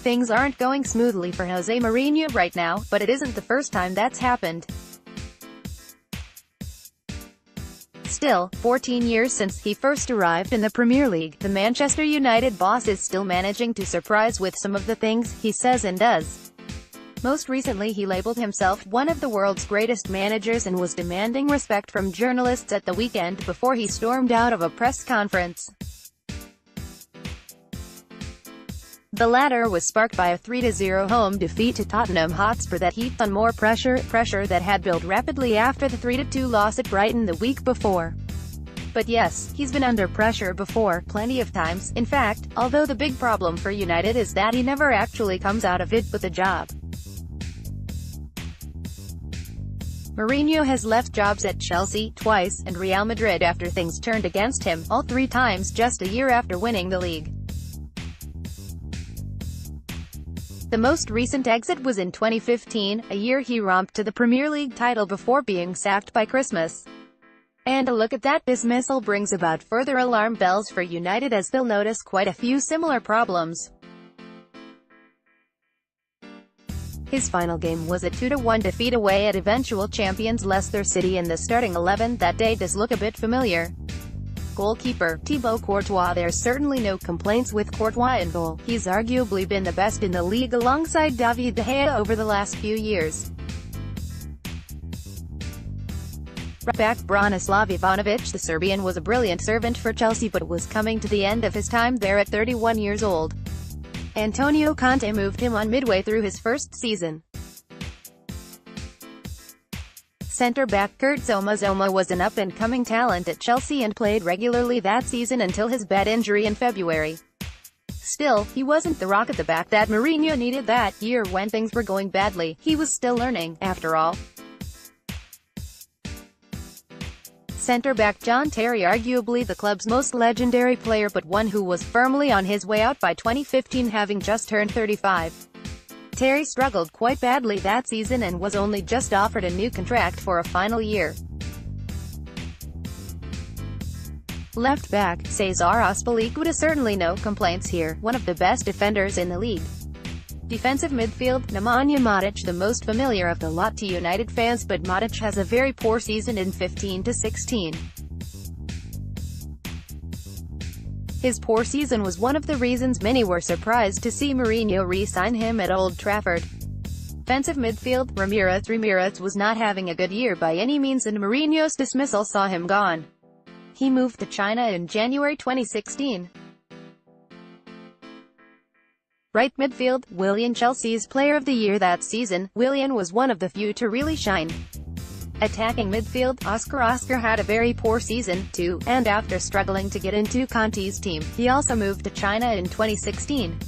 Things aren't going smoothly for Jose Mourinho right now, but it isn't the first time that's happened. Still, 14 years since he first arrived in the Premier League, the Manchester United boss is still managing to surprise with some of the things he says and does. Most recently he labeled himself one of the world's greatest managers and was demanding respect from journalists at the weekend before he stormed out of a press conference. The latter was sparked by a 3-0 home defeat to Tottenham Hotspur that heaped on more pressure that had built rapidly after the 3-2 loss at Brighton the week before. But yes, he's been under pressure before, plenty of times, in fact, although the big problem for United is that he never actually comes out of it with a job. Mourinho has left jobs at Chelsea, twice, and Real Madrid after things turned against him, all 3 times just a year after winning the league. The most recent exit was in 2015, a year he romped to the Premier League title before being sacked by Christmas. And a look at that dismissal brings about further alarm bells for United as they'll notice quite a few similar problems. His final game was a 2-1 defeat away at eventual champions Leicester City, and the starting 11 that day does look a bit familiar. Goalkeeper, Thibaut Courtois. There's certainly no complaints with Courtois in goal. He's arguably been the best in the league alongside David De Gea over the last few years. Right back, Branislav Ivanovic. The Serbian was a brilliant servant for Chelsea but was coming to the end of his time there at 31 years old. Antonio Conte moved him on midway through his first season. Centre-back Kurt Zouma was an up-and-coming talent at Chelsea and played regularly that season until his bad injury in February. Still, he wasn't the rock at the back that Mourinho needed that year when things were going badly. He was still learning, after all. Centre-back John Terry, arguably the club's most legendary player but one who was firmly on his way out by 2015, having just turned 35. Terry struggled quite badly that season and was only just offered a new contract for a final year. Left back, Cesar Azpilicueta. Certainly no complaints here, one of the best defenders in the league. Defensive midfield, Nemanja Matic, the most familiar of the lot to United fans, but Matic has a very poor season in 15-16. His poor season was one of the reasons many were surprised to see Mourinho re-sign him at Old Trafford. Defensive midfield, Ramirez was not having a good year by any means and Mourinho's dismissal saw him gone. He moved to China in January 2016. Right midfield, Willian. Chelsea's Player of the Year that season, Willian was one of the few to really shine. Attacking midfield, Oscar had a very poor season, too, and after struggling to get into Conte's team, he also moved to China in 2016.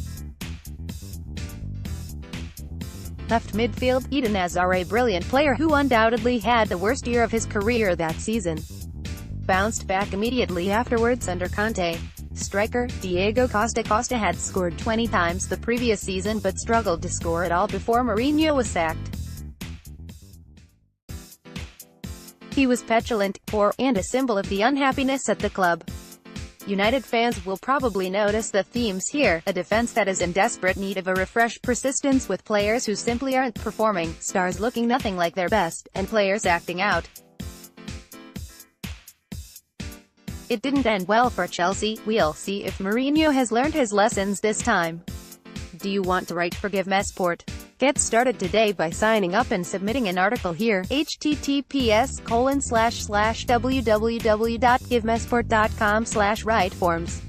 Left midfield, Eden Hazard, a brilliant player who undoubtedly had the worst year of his career that season. Bounced back immediately afterwards under Conte. Striker, Diego Costa. Costa had scored 20 times the previous season but struggled to score at all before Mourinho was sacked. He was petulant, poor, and a symbol of the unhappiness at the club. United fans will probably notice the themes here: a defense that is in desperate need of a refresh, persistence with players who simply aren't performing, stars looking nothing like their best, and players acting out. It didn't end well for Chelsea. We'll see if Mourinho has learned his lessons this time. Do you want to write for Give Me Sport? Get started today by signing up and submitting an article here. https://www.givemesport.com/write forms